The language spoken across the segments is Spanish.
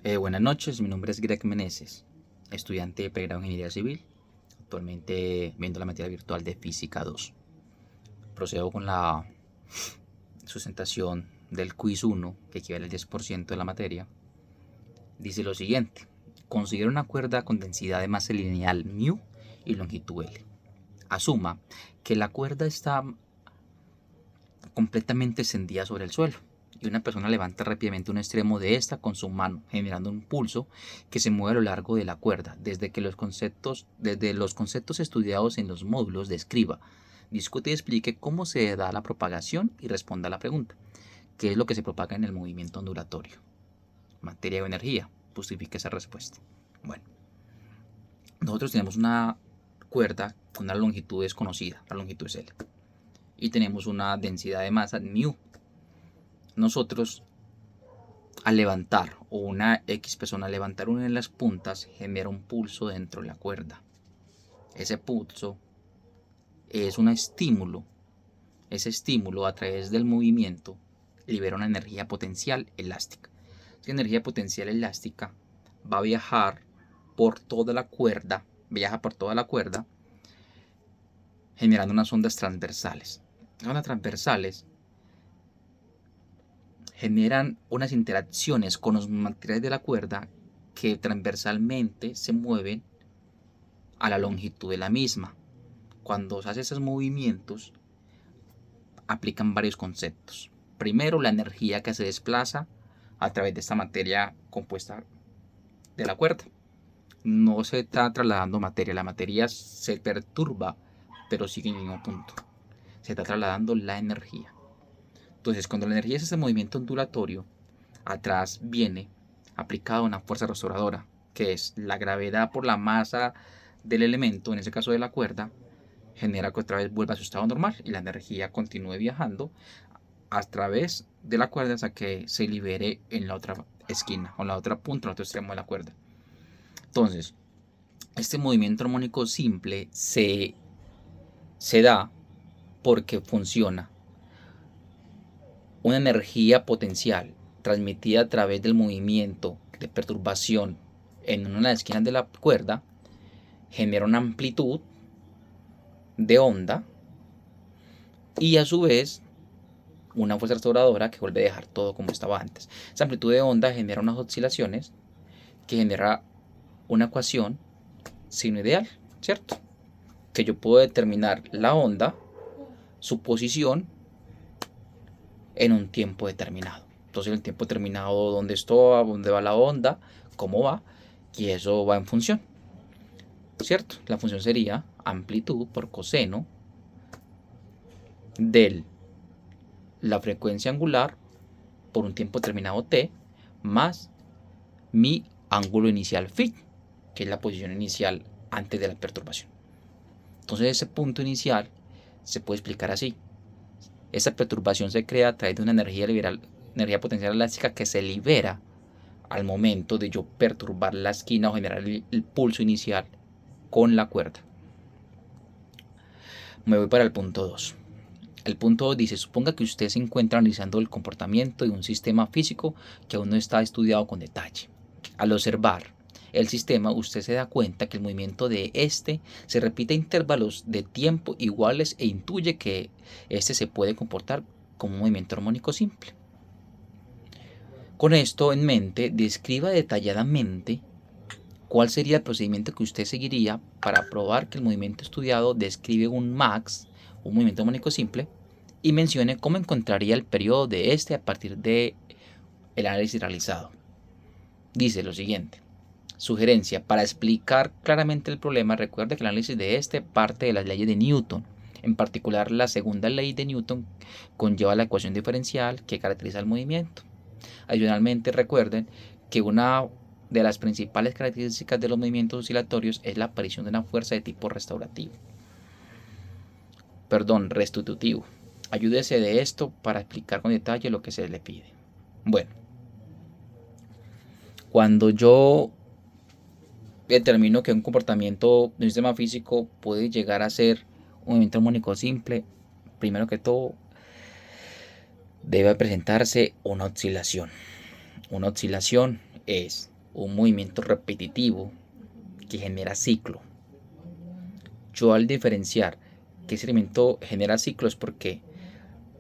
Buenas noches, mi nombre es Greg Meneses, estudiante de pregrado en Ingeniería Civil, actualmente viendo la materia virtual de Física 2. Procedo con la sustentación del quiz 1, que equivale al 10% de la materia. Dice lo siguiente: considera una cuerda con densidad de masa lineal μ y longitud L. Asuma que la cuerda está completamente extendida sobre el suelo y una persona levanta rápidamente un extremo de esta con su mano, generando un pulso que se mueve a lo largo de la cuerda, desde los conceptos estudiados en los módulos describa, discute y explique cómo se da la propagación y responda a la pregunta: ¿qué es lo que se propaga en el movimiento ondulatorio? Materia o energía. Justifique esa respuesta. Bueno, nosotros tenemos una cuerda con una longitud desconocida, la longitud es L, y tenemos una densidad de masa μ. Nosotros, al levantar, o una X persona al levantar una de las puntas, genera un pulso dentro de la cuerda. Ese pulso es un estímulo. Ese estímulo, a través del movimiento, libera una energía potencial elástica. Esa energía potencial elástica va a viajar por toda la cuerda, generando unas ondas transversales. Las ondas transversales generan unas interacciones con los materiales de la cuerda que transversalmente se mueven a la longitud de la misma. Cuando se hacen esos movimientos, aplican varios conceptos. Primero, la energía que se desplaza a través de esta materia compuesta de la cuerda. No se está trasladando materia, la materia se perturba, pero sigue en el mismo punto. Se está trasladando la energía. Entonces, cuando la energía es ese movimiento ondulatorio, atrás viene aplicada una fuerza restauradora, que es la gravedad por la masa del elemento, en ese caso de la cuerda, genera que otra vez vuelva a su estado normal y la energía continúe viajando a través de la cuerda hasta que se libere en la otra esquina o en la otra punta, en el otro extremo de la cuerda. Entonces, este movimiento armónico simple se da porque funciona una energía potencial transmitida a través del movimiento de perturbación en una de las esquinas de la cuerda, genera una amplitud de onda y a su vez una fuerza restauradora que vuelve a dejar todo como estaba antes. Esa amplitud de onda genera unas oscilaciones que genera una ecuación sinoidal, ¿cierto? Que yo puedo determinar la onda, su posición, en un tiempo determinado. Entonces, en el tiempo determinado, dónde está, dónde va la onda, cómo va, y eso va en función, ¿cierto? La función sería amplitud por coseno de la frecuencia angular por un tiempo determinado t más mi ángulo inicial phi, que es la posición inicial antes de la perturbación. Entonces, ese punto inicial se puede explicar así: esa perturbación se crea a través de una energía potencial elástica que se libera al momento de yo perturbar la esquina o generar el pulso inicial con la cuerda. Me voy para el punto 2. El punto 2 dice: suponga que usted se encuentra analizando el comportamiento de un sistema físico que aún no está estudiado con detalle. Al observar el sistema, usted se da cuenta que el movimiento de este se repite a intervalos de tiempo iguales e intuye que este se puede comportar como un movimiento armónico simple. Con esto en mente, describa detalladamente cuál sería el procedimiento que usted seguiría para probar que el movimiento estudiado describe un max, un movimiento armónico simple, y mencione cómo encontraría el periodo de este a partir del análisis realizado. Dice lo siguiente: sugerencia: para explicar claramente el problema, recuerde que el análisis de este parte de las leyes de Newton. En particular, la segunda ley de Newton conlleva la ecuación diferencial que caracteriza el movimiento. Adicionalmente, recuerden que una de las principales características de los movimientos oscilatorios es la aparición de una fuerza de tipo restitutivo. Ayúdese de esto para explicar con detalle lo que se le pide. Bueno, cuando yo determino que un comportamiento de un sistema físico puede llegar a ser un movimiento armónico simple, primero que todo debe presentarse una oscilación. Una oscilación es un movimiento repetitivo que genera ciclo. Yo al diferenciar que ese elemento genera ciclos porque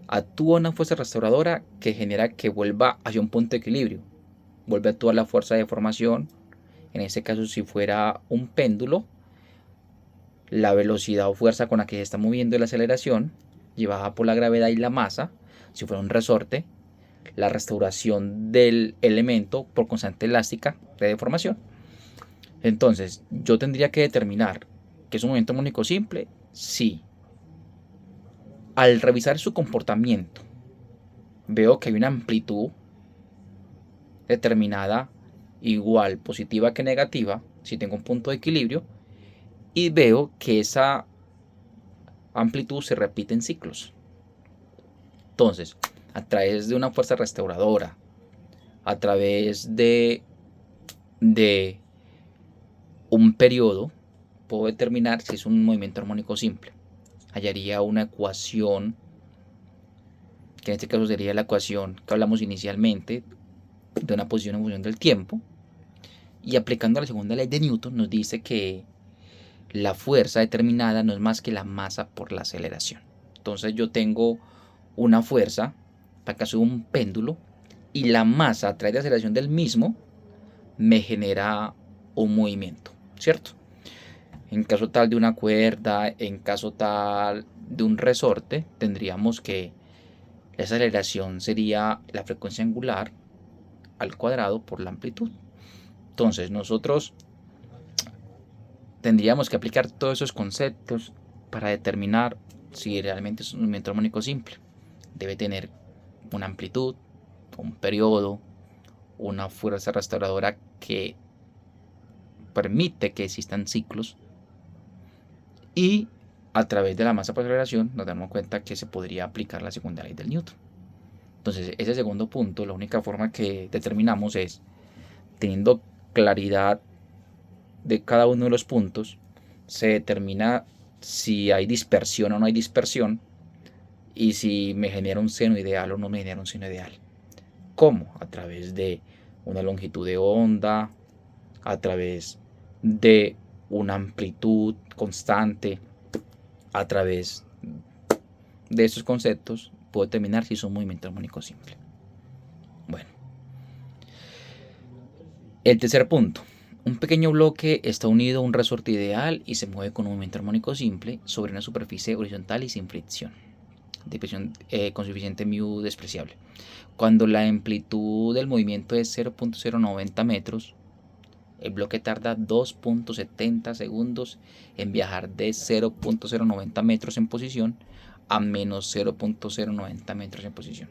actúa una fuerza restauradora que genera que vuelva hacia un punto de equilibrio, vuelve a actuar la fuerza de deformación. En este caso, si fuera un péndulo, la velocidad o fuerza con la que se está moviendo la aceleración, llevada por la gravedad y la masa. Si fuera un resorte, la restauración del elemento por constante elástica de deformación. Entonces, yo tendría que determinar que es un movimiento armónico simple si al revisar su comportamiento veo que hay una amplitud determinada igual positiva que negativa, si tengo un punto de equilibrio, y veo que esa amplitud se repite en ciclos. Entonces, a través de una fuerza restauradora, a través de un periodo, puedo determinar si es un movimiento armónico simple. Hallaría una ecuación, que en este caso sería la ecuación que hablamos inicialmente, de una posición en función del tiempo, y aplicando la segunda ley de Newton nos dice que la fuerza determinada no es más que la masa por la aceleración. Entonces yo tengo una fuerza, para caso de un péndulo, y la masa a través de aceleración del mismo me genera un movimiento, ¿cierto? En caso tal de una cuerda, en caso tal de un resorte, tendríamos que la aceleración sería la frecuencia angular al cuadrado por la amplitud. Entonces nosotros tendríamos que aplicar todos esos conceptos para determinar si realmente es un movimiento armónico simple. Debe tener una amplitud, un periodo, una fuerza restauradora que permite que existan ciclos, y a través de la masa por aceleración nos damos cuenta que se podría aplicar la segunda ley del Newton. Entonces, ese segundo punto, la única forma que determinamos es teniendo claridad de cada uno de los puntos, se determina si hay dispersión o no hay dispersión, y si me genera un seno ideal o no me genera un seno ideal. ¿Cómo? A través de una longitud de onda, a través de una amplitud constante. A través de estos conceptos puedo determinar si es un movimiento armónico simple. Bueno, el tercer punto. Un pequeño bloque está unido a un resorte ideal y se mueve con un movimiento armónico simple sobre una superficie horizontal y sin fricción, con suficiente mu despreciable. Cuando la amplitud del movimiento es 0.090 metros, el bloque tarda 2.70 segundos en viajar de 0.090 metros en posición a menos 0.090 metros en posición.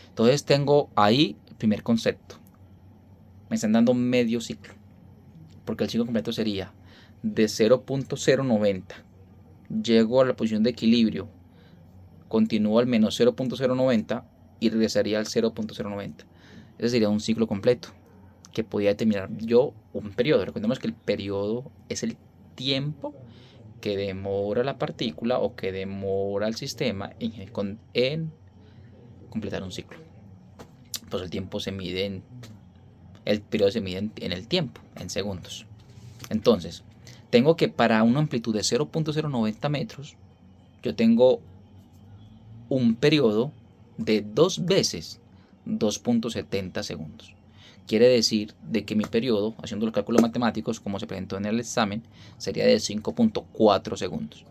Entonces tengo ahí el primer concepto. Me están dando medio ciclo, porque el ciclo completo sería de 0.090, llego a la posición de equilibrio, continúo al menos 0.090 y regresaría al 0.090. Ese sería un ciclo completo que podía determinar yo un periodo. Recordemos que el periodo es el tiempo que demora la partícula o que demora el sistema en completar un ciclo. Pues el tiempo se mide el periodo se mide en el tiempo, en segundos. Entonces, tengo que para una amplitud de 0.090 metros, yo tengo un periodo de 2 veces 2.70 segundos. Quiere decir de que mi periodo, haciendo los cálculos matemáticos como se presentó en el examen, sería de 5.4 segundos.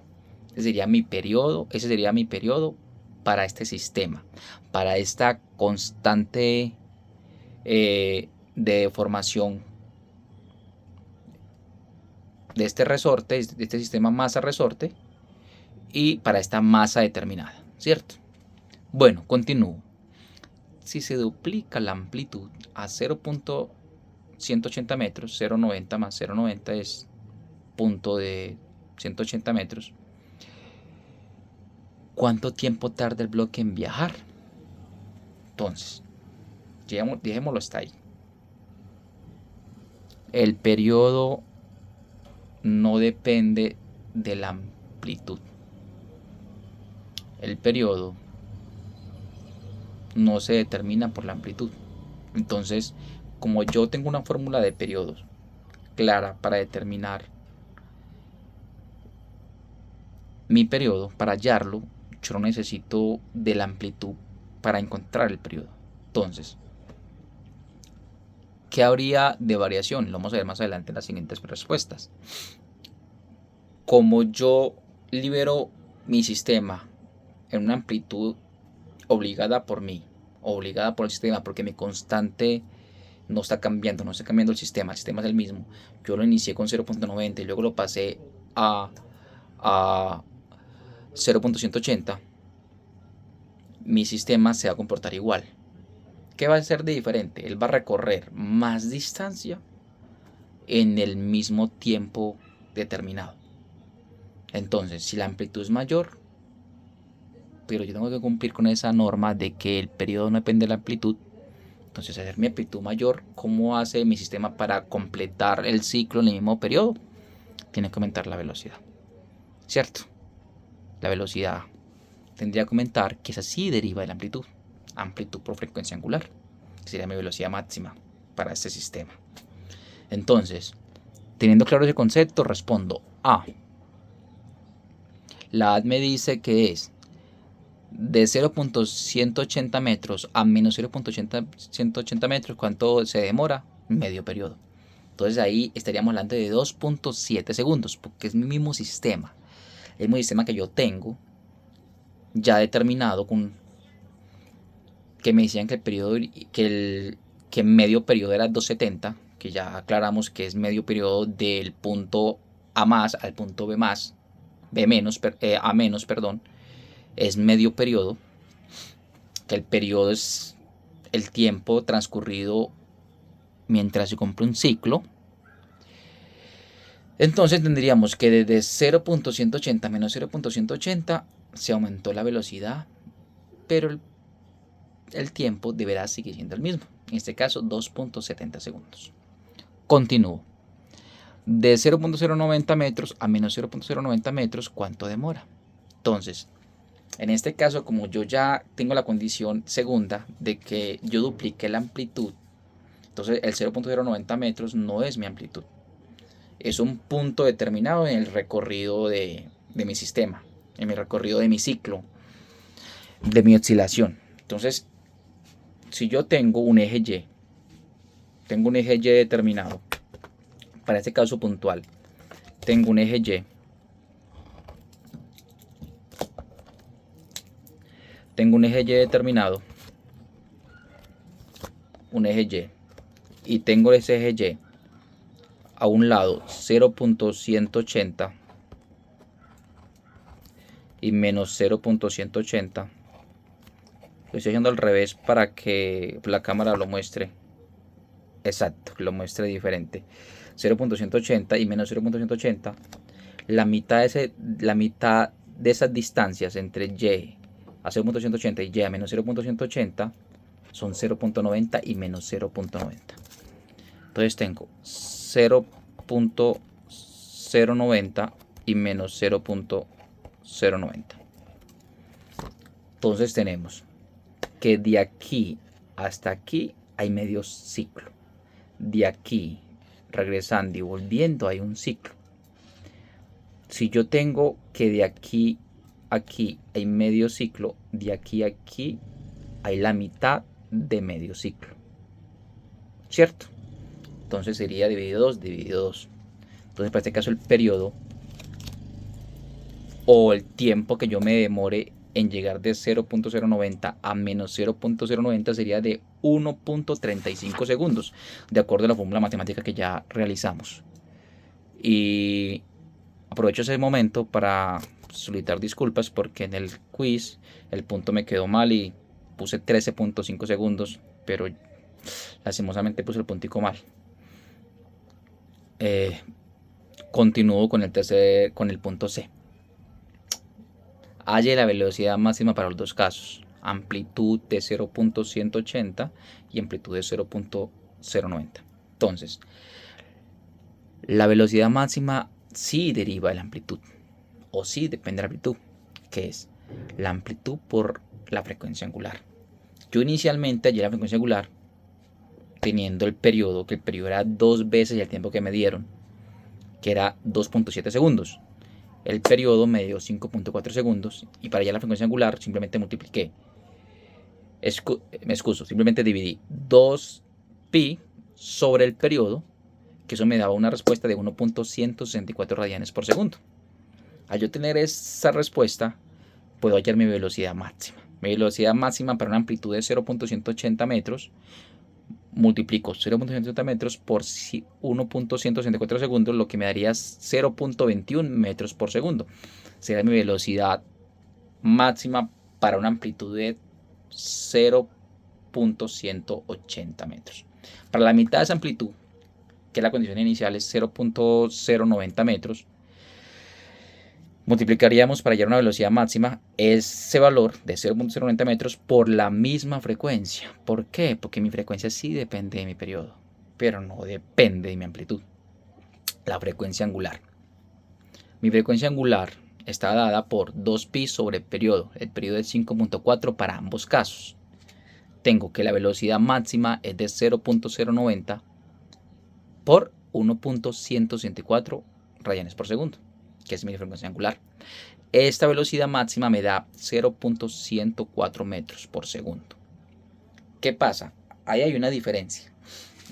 Ese sería mi periodo para este sistema, para esta constante de deformación de este resorte, de este sistema masa-resorte, y para esta masa determinada, ¿cierto? Bueno, continúo. Si se duplica la amplitud a 0.180 metros, 0.90 más 0.90 es punto de 180 metros, ¿cuánto tiempo tarda el bloque en viajar? Entonces, dejémoslo hasta ahí. El periodo no depende de la amplitud. El periodo no se determina por la amplitud. Entonces, como yo tengo una fórmula de periodos clara para determinar mi periodo, para hallarlo, yo no necesito de la amplitud para encontrar el periodo. Entonces, ¿qué habría de variación? Lo vamos a ver más adelante en las siguientes respuestas. Como yo libero mi sistema en una amplitud obligada por mí, obligada por el sistema, porque mi constante no está cambiando el sistema es el mismo. Yo lo inicié con 0.90 y luego lo pasé a 0.180. Mi sistema se va a comportar igual. ¿Qué va a ser de diferente? Él va a recorrer más distancia en el mismo tiempo determinado. Entonces, si la amplitud es mayor, pero yo tengo que cumplir con esa norma de que el periodo no depende de la amplitud, entonces hacer mi amplitud mayor, ¿cómo hace mi sistema para completar el ciclo en el mismo periodo? Tiene que aumentar la velocidad, ¿cierto? La velocidad tendría que aumentar, que esa sí deriva de la amplitud. Amplitud por frecuencia angular, que sería mi velocidad máxima para este sistema. Entonces, teniendo claro ese concepto, respondo A. La A me dice que es de 0.180 metros a menos 0.180 metros. ¿Cuánto se demora? Medio periodo. Entonces ahí estaríamos hablando de 2.7 segundos, porque es mi mismo sistema. El mismo sistema que yo tengo ya determinado con que me decían que el periodo, que medio periodo era 270, que ya aclaramos que es medio periodo del punto A más al punto B más, A menos, perdón, es medio periodo, que el periodo es el tiempo transcurrido mientras se cumple un ciclo. Entonces tendríamos que desde 0.180 menos 0.180 se aumentó la velocidad, pero el tiempo deberá seguir siendo el mismo. En este caso, 2.70 segundos. Continúo. De 0.090 metros a menos 0.090 metros, ¿cuánto demora? Entonces, en este caso, como yo ya tengo la condición segunda de que yo dupliqué la amplitud, entonces el 0.090 metros no es mi amplitud. Es un punto determinado en el recorrido de mi sistema, en mi recorrido de mi ciclo, de mi oscilación. Entonces, si yo tengo un eje Y, determinado, para este caso puntual, tengo un eje Y, determinado, un eje Y, y tengo ese eje Y a un lado 0.180 y menos 0.180. Lo estoy haciendo al revés para que la cámara lo muestre exacto, lo muestre diferente. 0.180 y menos 0.180. La mitad de esas distancias entre Y a 0.180 y Y a menos 0.180 son 0.90 y menos 0.90. Entonces tengo 0.090 y menos 0.090. Entonces tenemos que de aquí hasta aquí hay medio ciclo. De aquí, regresando y volviendo, hay un ciclo. Si yo tengo que de aquí a aquí hay medio ciclo, de aquí a aquí hay la mitad de medio ciclo, ¿cierto? Entonces sería dividido 2, dividido 2. Entonces para este caso el periodo o el tiempo que yo me demore en llegar de 0.090 a menos 0.090 sería de 1.35 segundos, de acuerdo a la fórmula matemática que ya realizamos. Y aprovecho ese momento para solicitar disculpas porque en el quiz el punto me quedó mal y puse 13.5 segundos, pero lastimosamente puse el puntico mal. Continúo con el punto C. Halle la velocidad máxima para los dos casos, amplitud de 0.180 y amplitud de 0.090. Entonces, la velocidad máxima sí deriva de la amplitud, o sí depende de la amplitud, que es la amplitud por la frecuencia angular. Yo inicialmente hallé la frecuencia angular teniendo el periodo, que el periodo era 2 veces el tiempo que me dieron, que era 2.7 segundos. El periodo me dio 5.4 segundos y para hallar la frecuencia angular simplemente multipliqué. Me excuso, simplemente dividí 2pi sobre el periodo, que eso me daba una respuesta de 1.164 radianes por segundo. Al yo tener esa respuesta, puedo hallar mi velocidad máxima. Mi velocidad máxima para una amplitud de 0.180 metros, multiplico 0.180 metros por 1.164 segundos, lo que me daría 0.21 metros por segundo. Será mi velocidad máxima para una amplitud de 0.180 metros. Para la mitad de esa amplitud, que la condición inicial es 0.090 metros, multiplicaríamos para hallar una velocidad máxima ese valor de 0.090 metros por la misma frecuencia. ¿Por qué? Porque mi frecuencia sí depende de mi periodo, pero no depende de mi amplitud. La frecuencia angular. Mi frecuencia angular está dada por 2pi sobre el periodo. El periodo es 5.4 para ambos casos. Tengo que la velocidad máxima es de 0.090 por 1.164 radianes por segundo, que es mi frecuencia angular. Esta velocidad máxima me da 0.104 metros por segundo. ¿Qué pasa? Ahí hay una diferencia.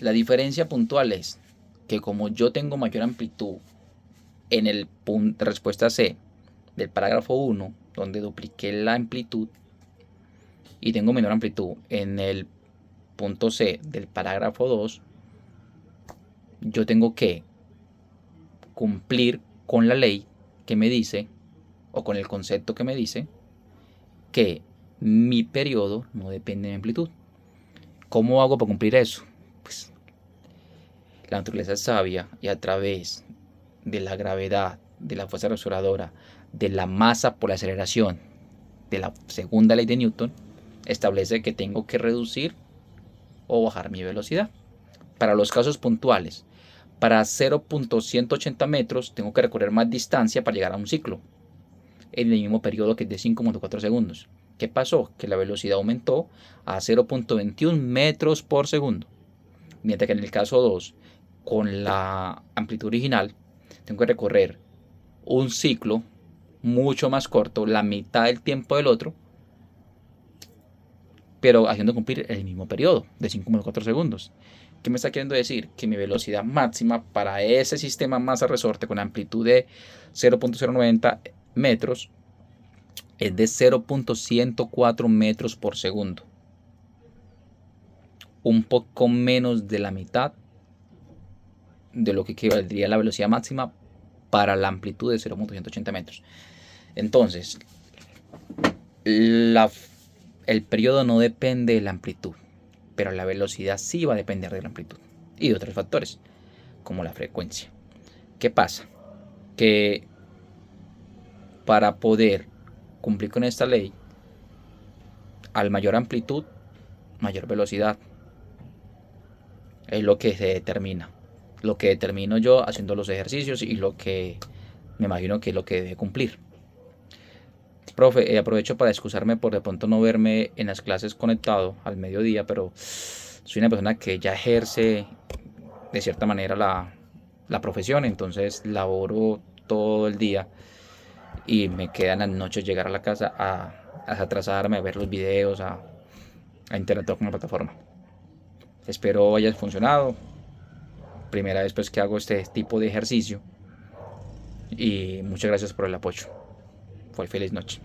La diferencia puntual es que como yo tengo mayor amplitud en el punto de respuesta C del parágrafo 1, donde dupliqué la amplitud, y tengo menor amplitud en el punto C del parágrafo 2, yo tengo que cumplir con la ley que me dice, o con el concepto que me dice, que mi periodo no depende de mi amplitud. ¿Cómo hago para cumplir eso? Pues la naturaleza es sabia y a través de la gravedad, de la fuerza restauradora, de la masa por la aceleración, de la segunda ley de Newton, establece que tengo que reducir o bajar mi velocidad. Para los casos puntuales, para 0.180 metros tengo que recorrer más distancia para llegar a un ciclo en el mismo periodo, que es de 5.4 segundos. ¿Qué pasó? Que la velocidad aumentó a 0.21 metros por segundo. Mientras que en el caso 2, con la amplitud original, tengo que recorrer un ciclo mucho más corto, la mitad del tiempo del otro, pero haciendo cumplir el mismo periodo de 5.4 segundos. ¿Qué me está queriendo decir? Que mi velocidad máxima para ese sistema masa-resorte con amplitud de 0.090 metros es de 0.104 metros por segundo. Un poco menos de la mitad de lo que equivaldría a la velocidad máxima para la amplitud de 0.180 metros. Entonces, el periodo no depende de la amplitud, pero la velocidad sí va a depender de la amplitud y de otros factores, como la frecuencia. ¿Qué pasa? Que para poder cumplir con esta ley, al mayor amplitud, mayor velocidad. Es lo que se determina. Lo que determino yo haciendo los ejercicios y lo que me imagino que es lo que debe cumplir. Profe, aprovecho para excusarme por de pronto no verme en las clases conectado al mediodía, pero soy una persona que ya ejerce de cierta manera la profesión, entonces laboro todo el día y me queda en las noches llegar a la casa a atrasarme, a ver los videos, a interactuar con la plataforma. Espero haya funcionado. Primera vez pues que hago este tipo de ejercicio y muchas gracias por el apoyo. Feliz noche.